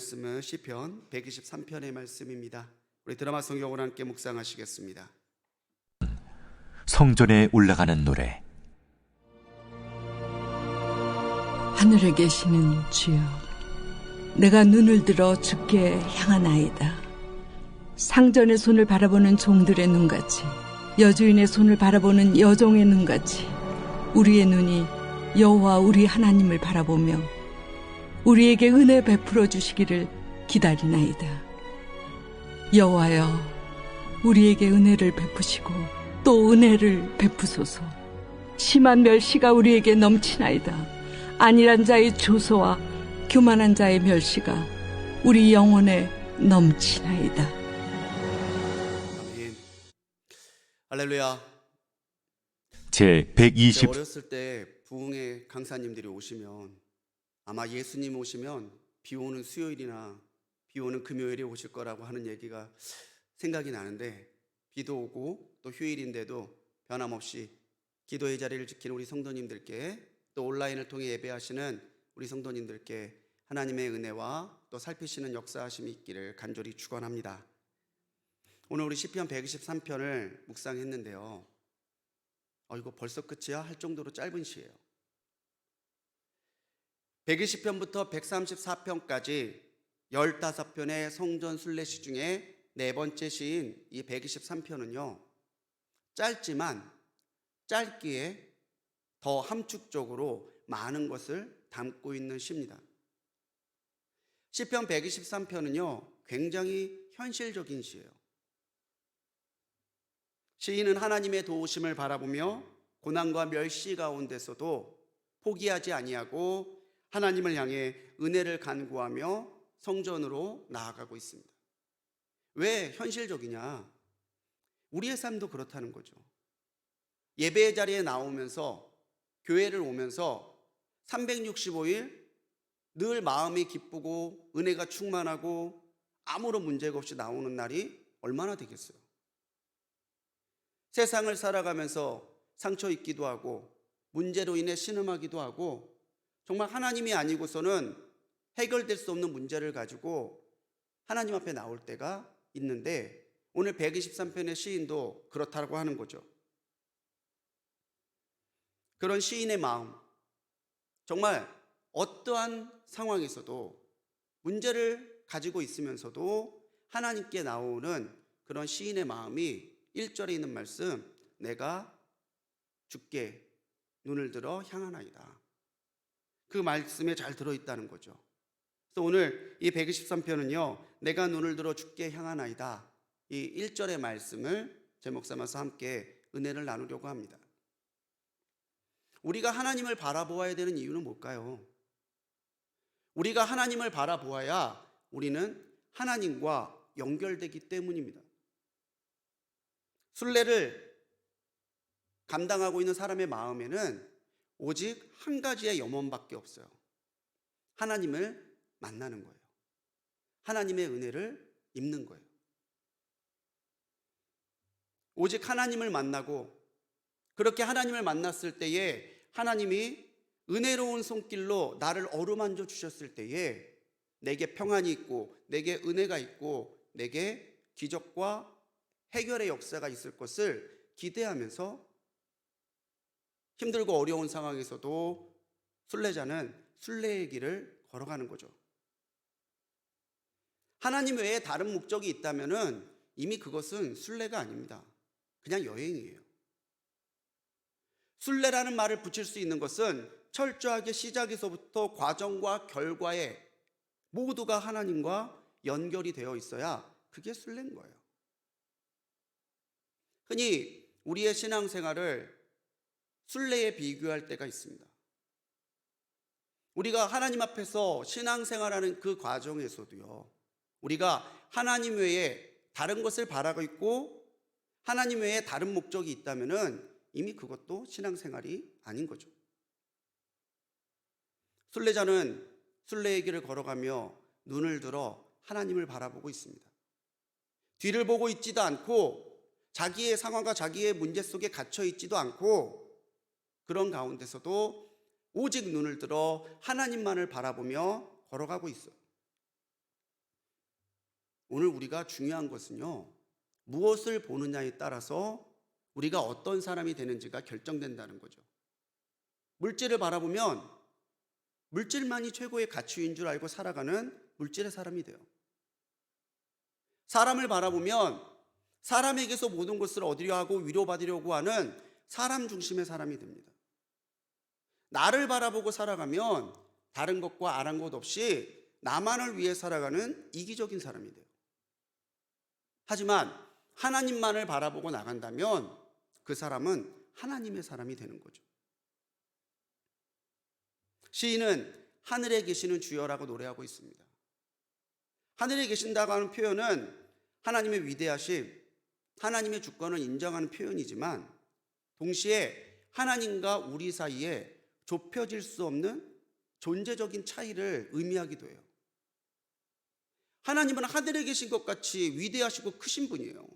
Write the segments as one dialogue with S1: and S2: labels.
S1: 말씀은 시편 123편의 말씀입니다. 우리 드라마 성경을 함께 묵상하시겠습니다.
S2: 성전에 올라가는 노래.
S3: 하늘에 계시는 주여, 내가 눈을 들어 주께 향하나이다. 상전의 손을 바라보는 종들의 눈같이, 여주인의 손을 바라보는 여종의 눈같이 우리의 눈이 여호와 우리 하나님을 바라보며 우리에게 은혜 베풀어 주시기를 기다리나이다. 여호와여, 우리에게 은혜를 베푸시고 또 은혜를 베푸소서. 심한 멸시가 우리에게 넘치나이다. 안일한 자의 조소와 교만한 자의 멸시가 우리 영혼에 넘치나이다.
S1: 아멘. 할렐루야.
S2: 제 120
S1: 어렸을 때 부흥회 강사님들이 오시면 아마 예수님 오시면 비 오는 수요일이나 비 오는 금요일에 오실 거라고 하는 얘기가 생각이 나는데, 비도 오고 또 휴일인데도 변함없이 기도의 자리를 지키는 우리 성도님들께, 또 온라인을 통해 예배하시는 우리 성도님들께 하나님의 은혜와 또 살피시는 역사하심이 있기를 간절히 축원합니다. 오늘 우리 시편 123편을 묵상했는데요, 이거 벌써 끝이야? 할 정도로 짧은 시예요. 120편부터 134편까지 15편의 성전 순례시 중에 네 번째 시인 이 123편은요, 짧지만 짧기에 더 함축적으로 많은 것을 담고 있는 시입니다. 시편 123편은요, 굉장히 현실적인 시예요. 시인은 하나님의 도우심을 바라보며 고난과 멸시 가운데서도 포기하지 아니하고 하나님을 향해 은혜를 간구하며 성전으로 나아가고 있습니다. 왜 현실적이냐? 우리의 삶도 그렇다는 거죠. 예배의 자리에 나오면서, 교회를 오면서 365일 늘 마음이 기쁘고 은혜가 충만하고 아무런 문제가 없이 나오는 날이 얼마나 되겠어요? 세상을 살아가면서 상처 입기도 하고 문제로 인해 신음하기도 하고, 정말 하나님이 아니고서는 해결될 수 없는 문제를 가지고 하나님 앞에 나올 때가 있는데, 오늘 123편의 시인도 그렇다고 하는 거죠. 그런 시인의 마음, 정말 어떠한 상황에서도 문제를 가지고 있으면서도 하나님께 나오는 그런 시인의 마음이 1절에 있는 말씀, 내가 주께 눈을 들어 향하나이다, 그 말씀에 잘 들어있다는 거죠. 그래서 오늘 이 123편은요, 내가 눈을 들어 주께 향하나이다, 이 1절의 말씀을 제목 삼아서 함께 은혜를 나누려고 합니다. 우리가 하나님을 바라보아야 되는 이유는 뭘까요? 우리가 하나님을 바라보아야 우리는 하나님과 연결되기 때문입니다. 순례를 감당하고 있는 사람의 마음에는 오직 한 가지의 염원밖에 없어요. 하나님을 만나는 거예요. 하나님의 은혜를 입는 거예요. 오직 하나님을 만나고, 그렇게 하나님을 만났을 때에 하나님이 은혜로운 손길로 나를 어루만져 주셨을 때에 내게 평안이 있고 내게 은혜가 있고 내게 기적과 해결의 역사가 있을 것을 기대하면서 힘들고 어려운 상황에서도 순례자는 순례의 길을 걸어가는 거죠. 하나님 외에 다른 목적이 있다면 이미 그것은 순례가 아닙니다. 그냥 여행이에요. 순례라는 말을 붙일 수 있는 것은 철저하게 시작에서부터 과정과 결과에 모두가 하나님과 연결이 되어 있어야 그게 순례인 거예요. 흔히 우리의 신앙생활을 순례에 비교할 때가 있습니다. 우리가 하나님 앞에서 신앙생활하는 그 과정에서도요, 우리가 하나님 외에 다른 것을 바라고 있고 하나님 외에 다른 목적이 있다면 이미 그것도 신앙생활이 아닌 거죠. 순례자는 순례의 길을 걸어가며 눈을 들어 하나님을 바라보고 있습니다. 뒤를 보고 있지도 않고 자기의 상황과 자기의 문제 속에 갇혀 있지도 않고, 그런 가운데서도 오직 눈을 들어 하나님만을 바라보며 걸어가고 있어요. 오늘 우리가 중요한 것은요, 무엇을 보느냐에 따라서 우리가 어떤 사람이 되는지가 결정된다는 거죠. 물질을 바라보면 물질만이 최고의 가치인 줄 알고 살아가는 물질의 사람이 돼요. 사람을 바라보면 사람에게서 모든 것을 얻으려 하고 위로받으려고 하는 사람 중심의 사람이 됩니다. 나를 바라보고 살아가면 다른 것과 아랑곳 없이 나만을 위해 살아가는 이기적인 사람이 돼요. 하지만 하나님만을 바라보고 나간다면 그 사람은 하나님의 사람이 되는 거죠. 시인은 하늘에 계시는 주여라고 노래하고 있습니다. 하늘에 계신다고 하는 표현은 하나님의 위대하심, 하나님의 주권을 인정하는 표현이지만 동시에 하나님과 우리 사이에 좁혀질 수 없는 존재적인 차이를 의미하기도 해요. 하나님은 하늘에 계신 것 같이 위대하시고 크신 분이에요.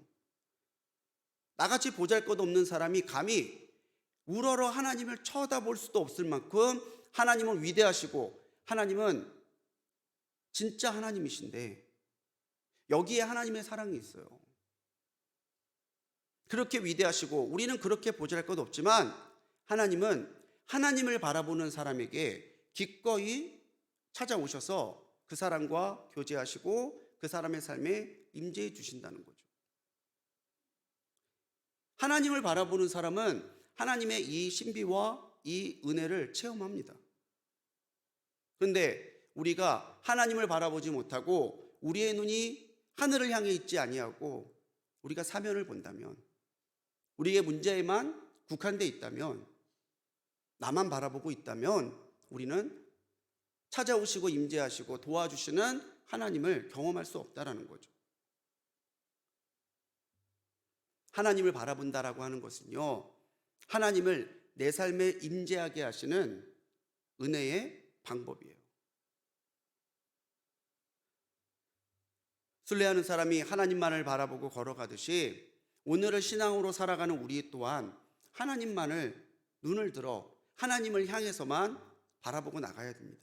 S1: 나같이 보잘것없는 사람이 감히 우러러 하나님을 쳐다볼 수도 없을 만큼 하나님은 위대하시고 하나님은 진짜 하나님이신데 여기에 하나님의 사랑이 있어요. 그렇게 위대하시고 우리는 그렇게 보잘것 없지만 하나님은 하나님을 바라보는 사람에게 기꺼이 찾아오셔서 그 사람과 교제하시고 그 사람의 삶에 임재해 주신다는 거죠. 하나님을 바라보는 사람은 하나님의 이 신비와 이 은혜를 체험합니다. 그런데 우리가 하나님을 바라보지 못하고 우리의 눈이 하늘을 향해 있지 아니하고 우리가 사면을 본다면, 우리의 문제에만 국한되어 있다면, 나만 바라보고 있다면 우리는 찾아오시고 임재하시고 도와주시는 하나님을 경험할 수 없다라는 거죠. 하나님을 바라본다라고 하는 것은요, 하나님을 내 삶에 임재하게 하시는 은혜의 방법이에요. 순례하는 사람이 하나님만을 바라보고 걸어가듯이 오늘을 신앙으로 살아가는 우리 또한 하나님만을 눈을 들어 하나님을 향해서만 바라보고 나가야 됩니다.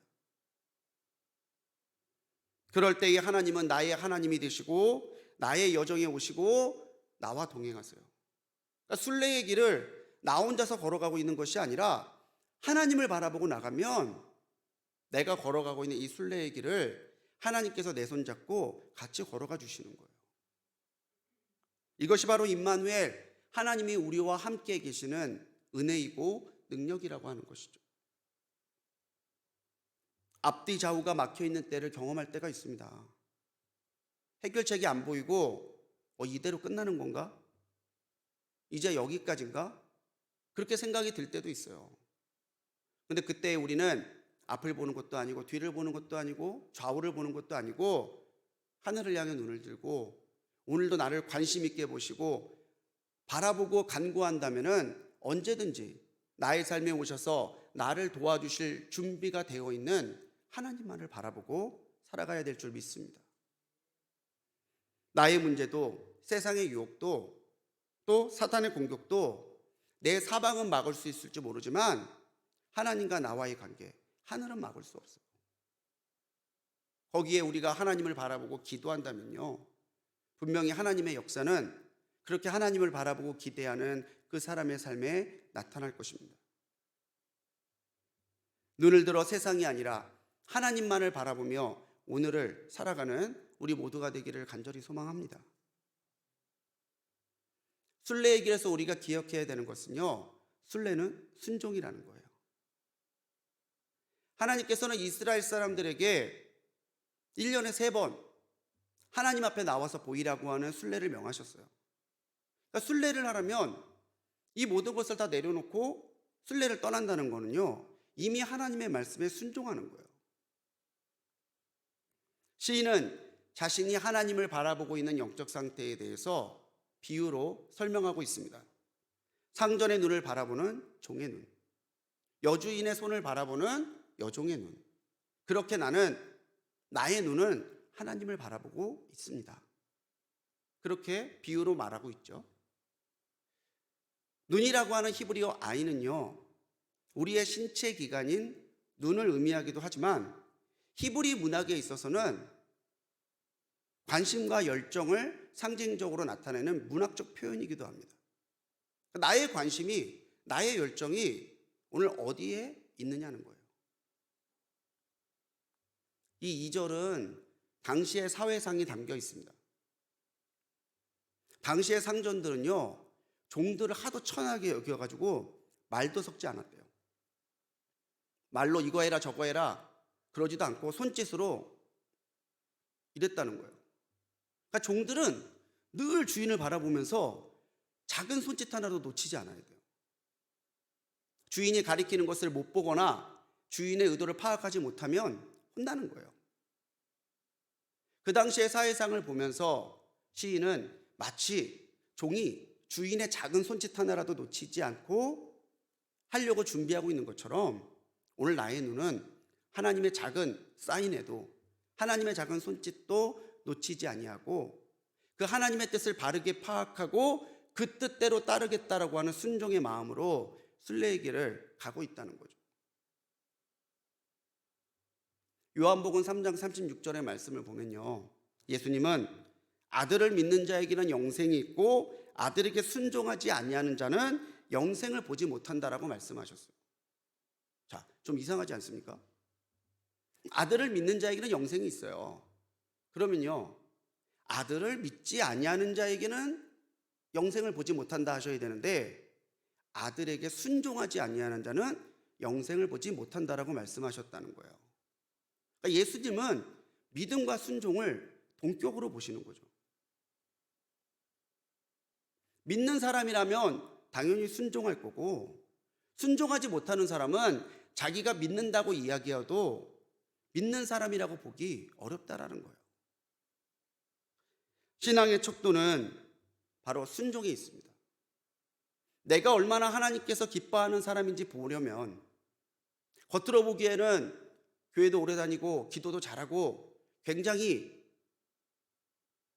S1: 그럴 때에 하나님은 나의 하나님이 되시고 나의 여정에 오시고 나와 동행하세요. 그러니까 순례의 길을 나 혼자서 걸어가고 있는 것이 아니라 하나님을 바라보고 나가면 내가 걸어가고 있는 이 순례의 길을 하나님께서 내 손 잡고 같이 걸어가 주시는 거예요. 이것이 바로 임마누엘, 하나님이 우리와 함께 계시는 은혜이고 능력이라고 하는 것이죠. 앞뒤 좌우가 막혀있는 때를 경험할 때가 있습니다. 해결책이 안 보이고 이대로 끝나는 건가? 이제 여기까지인가? 그렇게 생각이 들 때도 있어요. 근데 그때 우리는 앞을 보는 것도 아니고 뒤를 보는 것도 아니고 좌우를 보는 것도 아니고 하늘을 향해 눈을 들고 오늘도 나를 관심 있게 보시고 바라보고 간구한다면은 언제든지 나의 삶에 오셔서 나를 도와주실 준비가 되어 있는 하나님만을 바라보고 살아가야 될 줄 믿습니다. 나의 문제도 세상의 유혹도 또 사탄의 공격도 내 사방은 막을 수 있을지 모르지만 하나님과 나와의 관계, 하늘은 막을 수 없어요. 거기에 우리가 하나님을 바라보고 기도한다면요, 분명히 하나님의 역사는 그렇게 하나님을 바라보고 기대하는 그 사람의 삶에 나타날 것입니다. 눈을 들어 세상이 아니라 하나님만을 바라보며 오늘을 살아가는 우리 모두가 되기를 간절히 소망합니다. 순례의 길에서 우리가 기억해야 되는 것은요, 순례는 순종이라는 거예요. 하나님께서는 이스라엘 사람들에게 1년에 3번 하나님 앞에 나와서 보이라고 하는 순례를 명하셨어요. 그러니까 순례를 하려면 이 모든 것을 다 내려놓고 순례를 떠난다는 거는요, 이미 하나님의 말씀에 순종하는 거예요. 시인은 자신이 하나님을 바라보고 있는 영적 상태에 대해서 비유로 설명하고 있습니다. 상전의 눈을 바라보는 종의 눈, 여주인의 손을 바라보는 여종의 눈, 그렇게 나는 나의 눈은 하나님을 바라보고 있습니다. 그렇게 비유로 말하고 있죠. 눈이라고 하는 히브리어 아이는요, 우리의 신체 기관인 눈을 의미하기도 하지만 히브리 문학에 있어서는 관심과 열정을 상징적으로 나타내는 문학적 표현이기도 합니다. 나의 관심이, 나의 열정이 오늘 어디에 있느냐는 거예요. 이 2절은 당시의 사회상이 담겨 있습니다. 당시의 상전들은요, 종들을 하도 천하게 여겨가지고 말도 섞지 않았대요. 말로 이거 해라 저거 해라 그러지도 않고 손짓으로 이랬다는 거예요. 그러니까 종들은 늘 주인을 바라보면서 작은 손짓 하나도 놓치지 않아야 돼요. 주인이 가리키는 것을 못 보거나 주인의 의도를 파악하지 못하면 혼나는 거예요. 그 당시의 사회상을 보면서 시인은 마치 종이 주인의 작은 손짓 하나라도 놓치지 않고 하려고 준비하고 있는 것처럼 오늘 나의 눈은 하나님의 작은 사인에도, 하나님의 작은 손짓도 놓치지 아니하고 그 하나님의 뜻을 바르게 파악하고 그 뜻대로 따르겠다라고 하는 순종의 마음으로 순례의 길을 가고 있다는 거죠. 요한복음 3장 36절의 말씀을 보면요, 예수님은 아들을 믿는 자에게는 영생이 있고 아들에게 순종하지 아니하는 자는 영생을 보지 못한다라고 말씀하셨어요. 자, 좀 이상하지 않습니까? 아들을 믿는 자에게는 영생이 있어요. 그러면요, 아들을 믿지 아니하는 자에게는 영생을 보지 못한다 하셔야 되는데 아들에게 순종하지 아니하는 자는 영생을 보지 못한다라고 말씀하셨다는 거예요. 그러니까 예수님은 믿음과 순종을 동격으로 보시는 거죠. 믿는 사람이라면 당연히 순종할 거고, 순종하지 못하는 사람은 자기가 믿는다고 이야기해도 믿는 사람이라고 보기 어렵다라는 거예요. 신앙의 척도는 바로 순종에 있습니다. 내가 얼마나 하나님께서 기뻐하는 사람인지 보려면 겉으로 보기에는 교회도 오래 다니고 기도도 잘하고 굉장히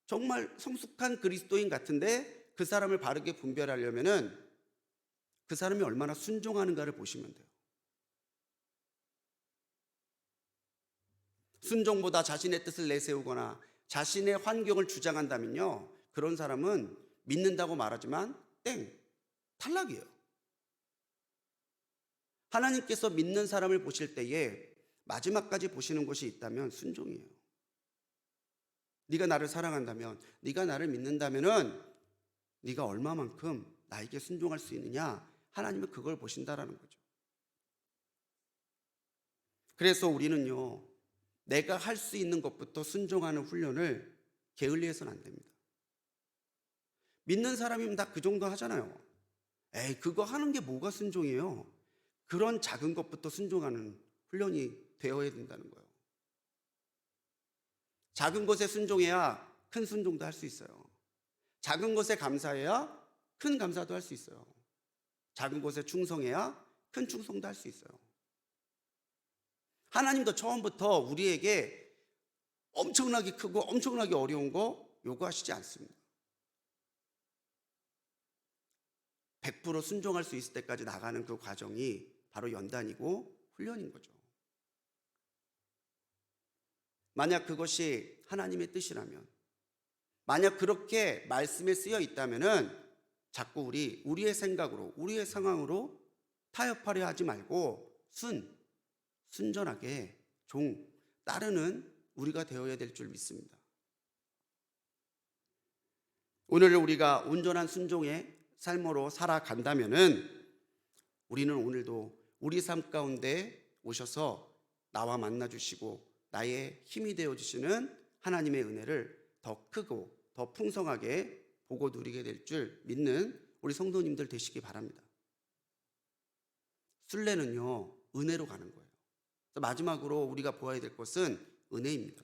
S1: 정말 성숙한 그리스도인 같은데 그 사람을 바르게 분별하려면은 그 사람이 얼마나 순종하는가를 보시면 돼요. 순종보다 자신의 뜻을 내세우거나 자신의 환경을 주장한다면요, 그런 사람은 믿는다고 말하지만 탈락이에요. 하나님께서 믿는 사람을 보실 때에 마지막까지 보시는 것이 있다면 순종이에요. 네가 나를 사랑한다면, 네가 나를 믿는다면은 네가 얼마만큼 나에게 순종할 수 있느냐, 하나님은 그걸 보신다라는 거죠. 그래서 우리는요, 내가 할 수 있는 것부터 순종하는 훈련을 게을리해서는 안 됩니다. 믿는 사람이면 다 그 정도 하잖아요. 에이, 그거 하는 게 뭐가 순종이에요? 그런 작은 것부터 순종하는 훈련이 되어야 된다는 거예요. 작은 것에 순종해야 큰 순종도 할 수 있어요. 작은 것에 감사해야 큰 감사도 할 수 있어요. 작은 것에 충성해야 큰 충성도 할 수 있어요. 하나님도 처음부터 우리에게 엄청나게 크고 엄청나게 어려운 거 요구하시지 않습니다. 100% 순종할 수 있을 때까지 나가는 그 과정이 바로 연단이고 훈련인 거죠. 만약 그것이 하나님의 뜻이라면, 만약 그렇게 말씀에 쓰여 있다면은 자꾸 우리의 생각으로, 우리의 상황으로 타협하려 하지 말고 순전하게 따르는 우리가 되어야 될 줄 믿습니다. 오늘 우리가 온전한 순종의 삶으로 살아간다면은 우리는 오늘도 우리 삶 가운데 오셔서 나와 만나 주시고 나의 힘이 되어 주시는 하나님의 은혜를 더 크고 더 풍성하게 보고 누리게 될 줄 믿는 우리 성도님들 되시기 바랍니다. 순례는요, 은혜로 가는 거예요. 마지막으로 우리가 보아야 될 것은 은혜입니다.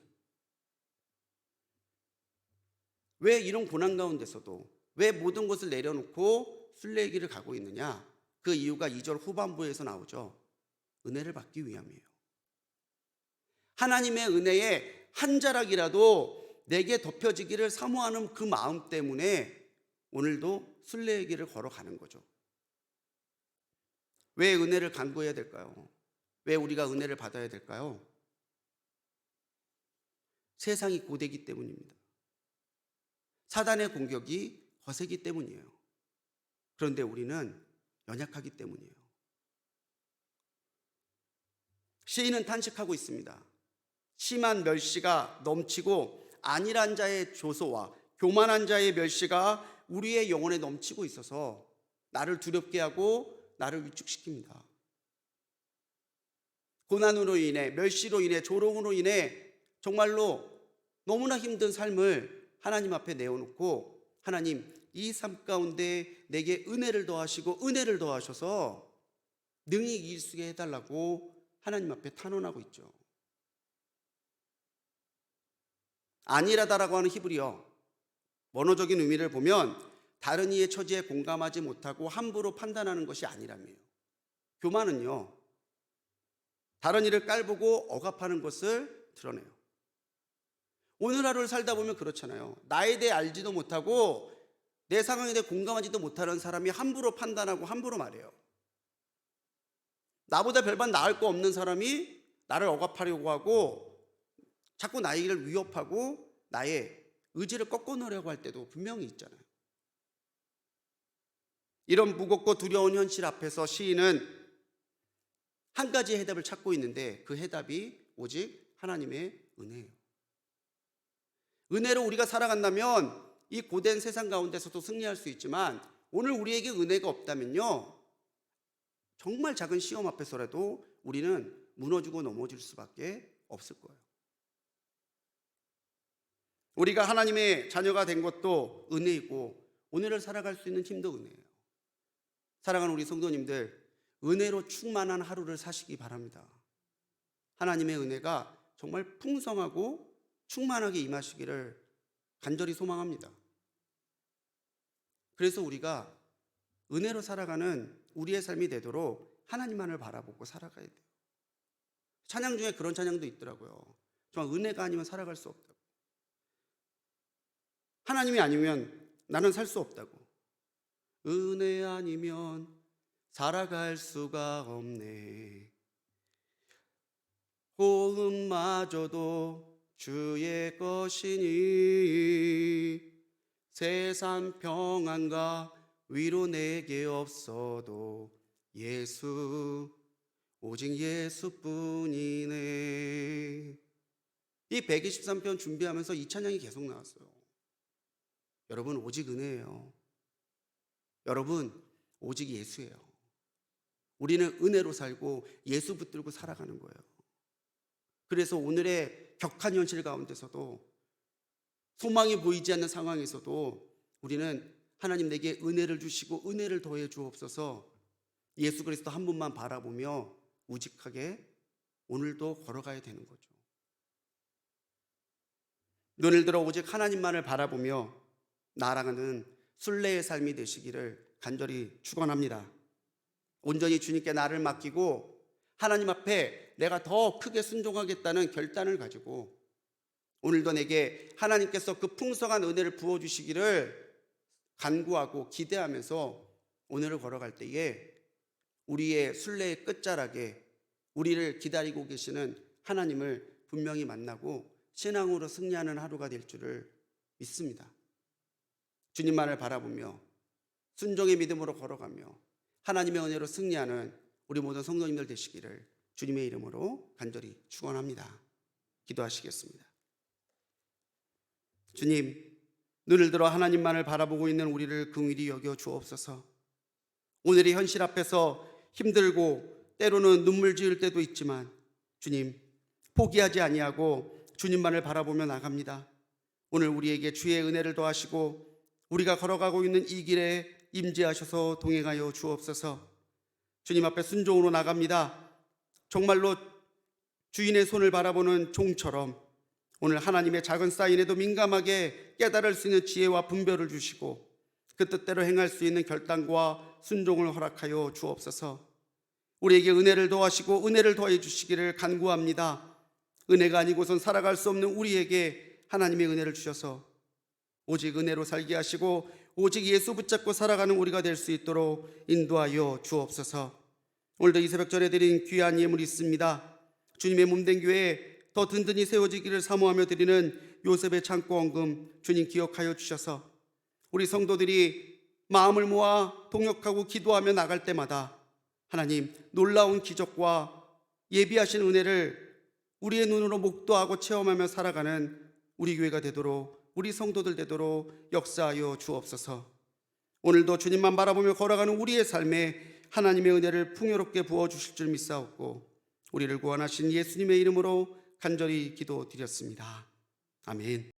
S1: 왜 이런 고난 가운데서도 왜 모든 것을 내려놓고 순례의 길을 가고 있느냐? 그 이유가 2절 후반부에서 나오죠. 은혜를 받기 위함이에요. 하나님의 은혜의 한 자락이라도 내게 덮여지기를 사모하는 그 마음 때문에 오늘도 순례의 길을 걸어가는 거죠. 왜 은혜를 간구해야 될까요? 왜 우리가 은혜를 받아야 될까요? 세상이 고되기 때문입니다. 사단의 공격이 거세기 때문이에요. 그런데 우리는 연약하기 때문이에요. 시인은 탄식하고 있습니다. 심한 멸시가 넘치고 안일한 자의 조소와 교만한 자의 멸시가 우리의 영혼에 넘치고 있어서 나를 두렵게 하고 나를 위축시킵니다. 고난으로 인해, 멸시로 인해, 조롱으로 인해 정말로 너무나 힘든 삶을 하나님 앞에 내어놓고, 하나님 이 삶 가운데 내게 은혜를 더하시고 은혜를 더하셔서 능히 이길 수 있게 해달라고 하나님 앞에 탄원하고 있죠. 안일하다라고 하는 히브리어 원어적인 의미를 보면 다른 이의 처지에 공감하지 못하고 함부로 판단하는 것이 아니라며요. 교만은요, 다른 이를 깔보고 억압하는 것을 드러내요. 오늘 하루를 살다 보면 그렇잖아요. 나에 대해 알지도 못하고 내 상황에 대해 공감하지도 못하는 사람이 함부로 판단하고 함부로 말해요. 나보다 별반 나을 거 없는 사람이 나를 억압하려고 하고 자꾸 나를 위협하고 나의 의지를 꺾어놓으려고 할 때도 분명히 있잖아요. 이런 무겁고 두려운 현실 앞에서 시인은 한 가지 해답을 찾고 있는데 그 해답이 오직 하나님의 은혜예요. 은혜로 우리가 살아간다면 이 고된 세상 가운데서도 승리할 수 있지만, 오늘 우리에게 은혜가 없다면요, 정말 작은 시험 앞에서라도 우리는 무너지고 넘어질 수밖에 없을 거예요. 우리가 하나님의 자녀가 된 것도 은혜이고 오늘을 살아갈 수 있는 힘도 은혜예요. 사랑하는 우리 성도님들, 은혜로 충만한 하루를 사시기 바랍니다. 하나님의 은혜가 정말 풍성하고 충만하게 임하시기를 간절히 소망합니다. 그래서 우리가 은혜로 살아가는 우리의 삶이 되도록 하나님만을 바라보고 살아가야 돼요. 찬양 중에 그런 찬양도 있더라고요. 정말 은혜가 아니면 살아갈 수 없다고. 하나님이 아니면 나는 살 수 없다고. 은혜 아니면 살아갈 수가 없네. 호흡마저도 주의 것이니 세상 평안과 위로 내게 없어도 예수, 오직 예수뿐이네. 이 123편 준비하면서 이 찬양이 계속 나왔어요. 여러분, 오직 은혜예요. 여러분, 오직 예수예요. 우리는 은혜로 살고 예수 붙들고 살아가는 거예요. 그래서 오늘의 격한 현실 가운데서도, 소망이 보이지 않는 상황에서도 우리는 하나님 내게 은혜를 주시고 은혜를 더해 주옵소서, 예수 그리스도 한 분만 바라보며 우직하게 오늘도 걸어가야 되는 거죠. 눈을 들어 오직 하나님만을 바라보며 나아가는 순례의 삶이 되시기를 간절히 축원합니다. 온전히 주님께 나를 맡기고 하나님 앞에 내가 더 크게 순종하겠다는 결단을 가지고 오늘도 내게 하나님께서 그 풍성한 은혜를 부어주시기를 간구하고 기대하면서 오늘을 걸어갈 때에 우리의 순례의 끝자락에 우리를 기다리고 계시는 하나님을 분명히 만나고 신앙으로 승리하는 하루가 될 줄을 믿습니다. 주님만을 바라보며 순종의 믿음으로 걸어가며 하나님의 은혜로 승리하는 우리 모든 성도님들 되시기를 주님의 이름으로 간절히 축원합니다. 기도하시겠습니다. 주님, 눈을 들어 하나님만을 바라보고 있는 우리를 긍휼히 여겨 주옵소서. 오늘의 현실 앞에서 힘들고 때로는 눈물 지을 때도 있지만 주님, 포기하지 아니하고 주님만을 바라보며 나갑니다. 오늘 우리에게 주의 은혜를 더하시고 우리가 걸어가고 있는 이 길에 임재하셔서 동행하여 주옵소서. 주님 앞에 순종으로 나갑니다. 정말로 주인의 손을 바라보는 종처럼 오늘 하나님의 작은 사인에도 민감하게 깨달을 수 있는 지혜와 분별을 주시고 그 뜻대로 행할 수 있는 결단과 순종을 허락하여 주옵소서. 우리에게 은혜를 더하시고 은혜를 더해 주시기를 간구합니다. 은혜가 아니고선 살아갈 수 없는 우리에게 하나님의 은혜를 주셔서 오직 은혜로 살게 하시고 오직 예수 붙잡고 살아가는 우리가 될 수 있도록 인도하여 주옵소서. 오늘도 이 새벽절에 드린 귀한 예물이 있습니다. 주님의 몸된 교회에 더 든든히 세워지기를 사모하며 드리는 요셉의 창고 헌금 주님 기억하여 주셔서 우리 성도들이 마음을 모아 동역하고 기도하며 나갈 때마다 하나님 놀라운 기적과 예비하신 은혜를 우리의 눈으로 목도하고 체험하며 살아가는 우리 교회가 되도록, 우리 성도들 되도록 역사하여 주옵소서. 오늘도 주님만 바라보며 걸어가는 우리의 삶에 하나님의 은혜를 풍요롭게 부어주실 줄 믿사옵고 우리를 구원하신 예수님의 이름으로 간절히 기도드렸습니다. 아멘.